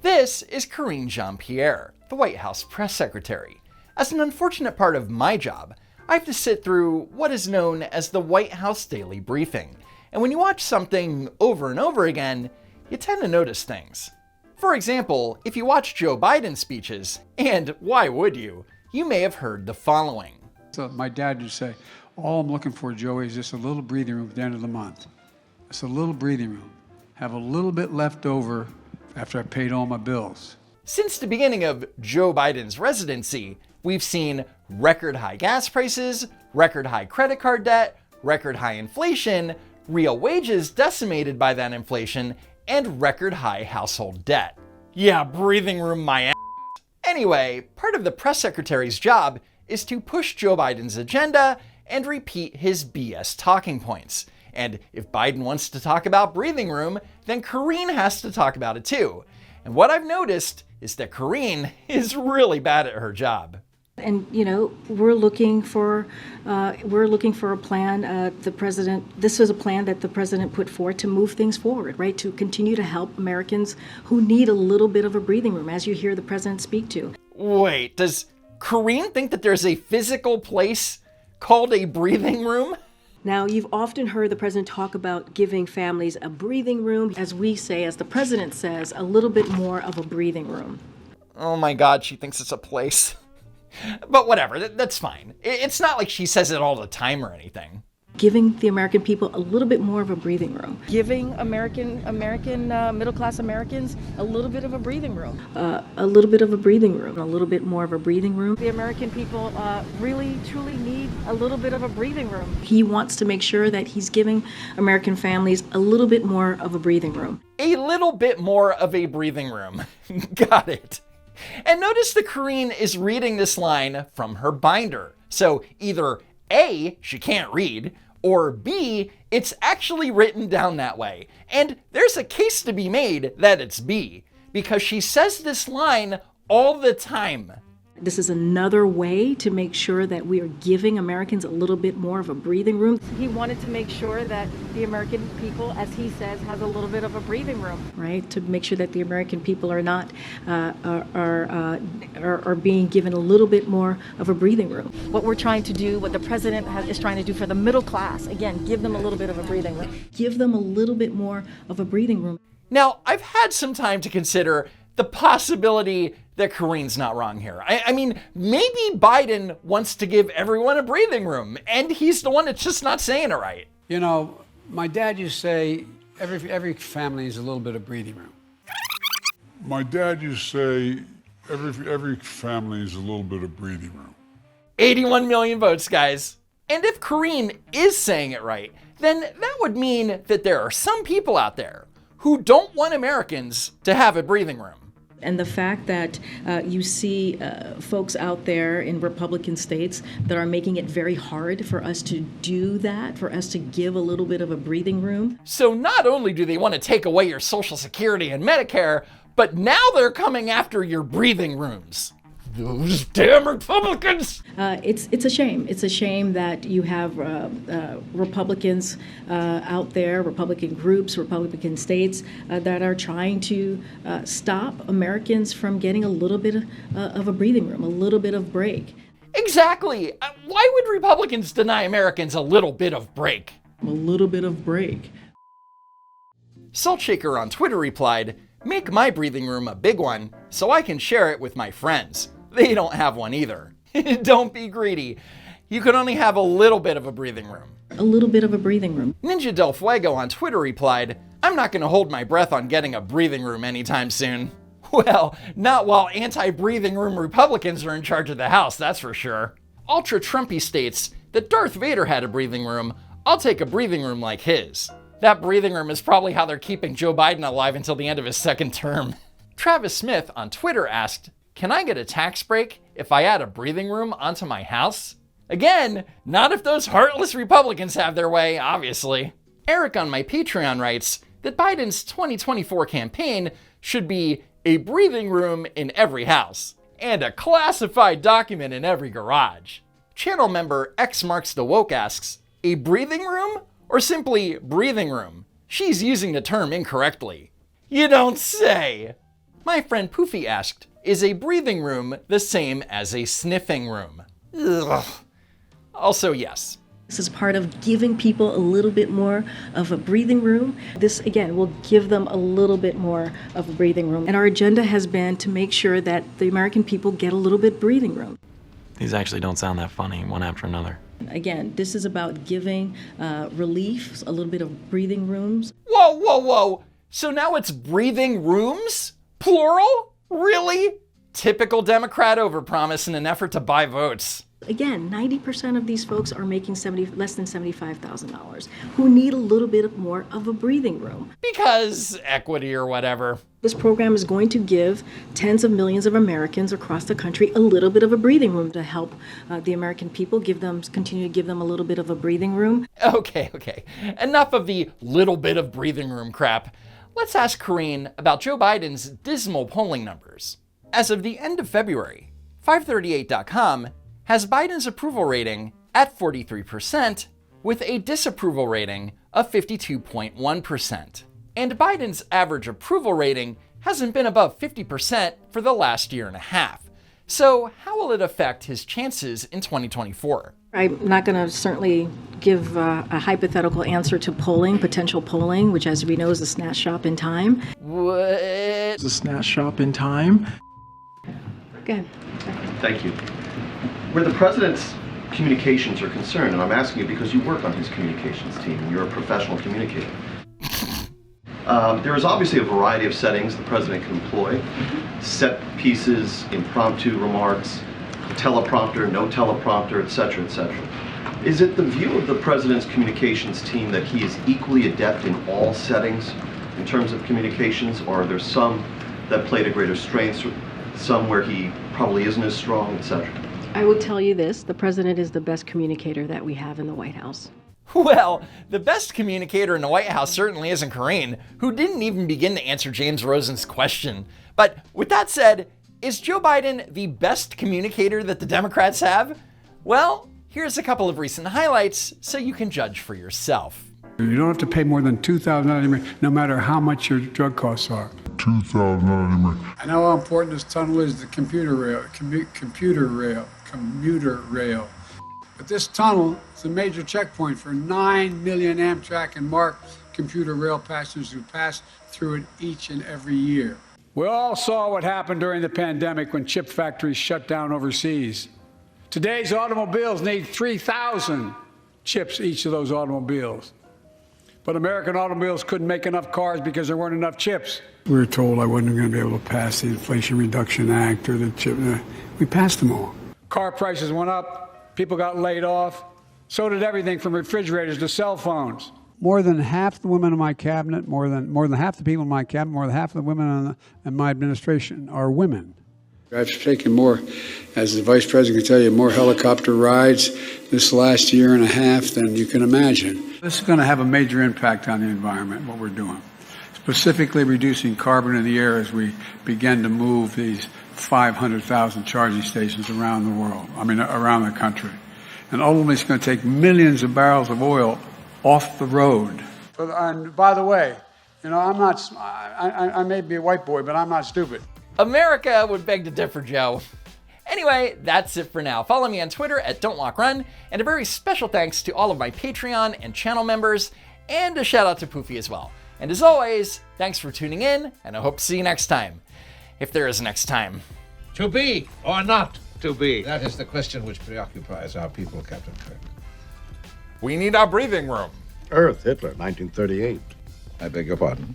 This is Karine Jean-Pierre, the White House press secretary. As an unfortunate part of my job, I have to sit through what is known as the White House Daily Briefing. And when you watch something over and over again, you tend to notice things. For example, if you watch Joe Biden's speeches, and why would you may have heard the following. So my dad would say, all I'm looking for, Joey, is just a little breathing room at the end of the month. Just a little breathing room. Have a little bit left over after I paid all my bills. Since the beginning of Joe Biden's residency, we've seen record high gas prices, record high credit card debt, record high inflation, real wages decimated by that inflation, and record high household debt. Yeah, breathing room my ass. Anyway, part of the press secretary's job is to push Joe Biden's agenda and repeat his BS talking points. And if Biden wants to talk about breathing room, then Karine has to talk about it too. And what I've noticed is that Karine is really bad at her job. And we're looking for a plan. This was a plan that the president put forth to move things forward, right? To continue to help Americans who need a little bit of a breathing room, as you hear the president speak to. Wait, does Karine think that there's a physical place called a breathing room? Now, you've often heard the president talk about giving families a breathing room. As we say, as the president says, a little bit more of a breathing room. Oh my God, she thinks it's a place. But whatever, that's fine. It's not like she says it all the time or anything. Giving the American people a little bit more of a breathing room. Giving American middle-class Americans a little bit of a breathing room. A little bit of a breathing room. A little bit more of a breathing room. The American people really, truly need a little bit of a breathing room. He wants to make sure that he's giving American families a little bit more of a breathing room. A little bit more of a breathing room. Got it. And notice that Karine is reading this line from her binder. So either A, she can't read, or B, it's actually written down that way. And there's a case to be made that it's B, because she says this line all the time. This is another way to make sure that we are giving Americans a little bit more of a breathing room. He wanted to make sure that the American people, as he says, has a little bit of a breathing room. Right, to make sure that the American people are not are being given a little bit more of a breathing room. What we're trying to do, what the president is trying to do for the middle class, again, give them a little bit of a breathing room. Give them a little bit more of a breathing room. Now, I've had some time to consider the possibility that Karine's not wrong here. I mean, maybe Biden wants to give everyone a breathing room, and he's the one that's just not saying it right. You know, my dad used to say every family needs a little bit of breathing room. My dad used to say every family needs a little bit of breathing room. 81 million votes, guys. And if Karine is saying it right, then that would mean that there are some people out there who don't want Americans to have a breathing room. And the fact that you see folks out there in Republican states that are making it very hard for us to do that, for us to give a little bit of a breathing room. So not only do they want to take away your Social Security and Medicare, but now they're coming after your breathing rooms. Those damn Republicans! It's a shame. It's a shame that you have Republicans out there, Republican groups, Republican states that are trying to stop Americans from getting a little bit of a breathing room, a little bit of break. Exactly. Why would Republicans deny Americans a little bit of break? A little bit of break. Saltshaker on Twitter replied, "Make my breathing room a big one so I can share it with my friends. They don't have one either." Don't be greedy. You can only have a little bit of a breathing room. A little bit of a breathing room. Ninja Del Fuego on Twitter replied, "I'm not going to hold my breath on getting a breathing room anytime soon." Well, not while anti-breathing room Republicans are in charge of the House, that's for sure. Ultra Trumpy states that Darth Vader had a breathing room. I'll take a breathing room like his. That breathing room is probably how they're keeping Joe Biden alive until the end of his second term. Travis Smith on Twitter asked, "Can I get a tax break if I add a breathing room onto my house?" Again, not if those heartless Republicans have their way, obviously. Eric on my Patreon writes that Biden's 2024 campaign should be a breathing room in every house and a classified document in every garage. Channel member X Marks the Woke asks, a breathing room or simply breathing room? She's using the term incorrectly. You don't say. My friend Poofy asked, is a breathing room the same as a sniffing room? Ugh. Also, yes. This is part of giving people a little bit more of a breathing room. This, again, will give them a little bit more of a breathing room. And our agenda has been to make sure that the American people get a little bit breathing room. These actually don't sound that funny, one after another. Again, this is about giving relief, a little bit of breathing rooms. Whoa, whoa, whoa. So now it's breathing rooms? Plural? Really? Typical Democrat overpromise in an effort to buy votes. Again, 90% of these folks are making less than $75,000 who need a little bit more of a breathing room. Because equity or whatever. This program is going to give tens of millions of Americans across the country a little bit of a breathing room to help the American people, continue to give them a little bit of a breathing room. Okay. Enough of the little bit of breathing room crap. Let's ask Karine about Joe Biden's dismal polling numbers. As of the end of February, 538.com has Biden's approval rating at 43%, with a disapproval rating of 52.1%. And Biden's average approval rating hasn't been above 50% for the last year and a half. So how will it affect his chances in 2024? I'm not going to certainly give a hypothetical answer to potential polling, which as we know is a snapshot in time. What? It's a snapshot in time. Go ahead. Thank you. Where the president's communications are concerned, and I'm asking you because you work on his communications team and you're a professional communicator. There is obviously a variety of settings the president can employ. Set pieces, impromptu remarks, teleprompter, no teleprompter, etc., etc. Is it the view of the president's communications team that he is equally adept in all settings in terms of communications, or are there some that play to greater strengths, some where he probably isn't as strong, etc.? I will tell you this, the president is the best communicator that we have in the White House. Well, the best communicator in the White House certainly isn't Karine, who didn't even begin to answer James Rosen's question. But with that said, is Joe Biden the best communicator that the Democrats have? Well, here's a couple of recent highlights so you can judge for yourself. You don't have to pay more than $2,000 no matter how much your drug costs are. $2,000. I know how important this tunnel is, the commuter rail. But this tunnel is a major checkpoint for 9 million Amtrak and MARC commuter rail passengers who pass through it each and every year. We all saw what happened during the pandemic when chip factories shut down overseas. Today's automobiles need 3,000 chips, each of those automobiles. But American automobiles couldn't make enough cars because there weren't enough chips. We were told I wasn't going to be able to pass the Inflation Reduction Act or the chip. We passed them all. Car prices went up, people got laid off. So did everything from refrigerators to cell phones. More than half the women in my cabinet, more than half the people in my cabinet, more than half the women in my administration are women. I've taken more, as the vice president can tell you, more helicopter rides this last year and a half than you can imagine. This is going to have a major impact on the environment, what we're doing. Specifically reducing carbon in the air as we begin to move these 500,000 charging stations around the world, around the country. And ultimately it's going to take millions of barrels of oil off the road. And by the way, I may be a white boy, but I'm not stupid. America would beg to differ, Joe. Anyway, that's it for now. Follow me on Twitter at Don'tWalkRun, and a very special thanks to all of my Patreon and channel members, and a shout out to Poofy as well. And as always, thanks for tuning in, and I hope to see you next time. If there is a next time. To be or not to be? That is the question which preoccupies our people, Captain Kirk. We need our breathing room. Earth, Hitler, 1938. I beg your pardon?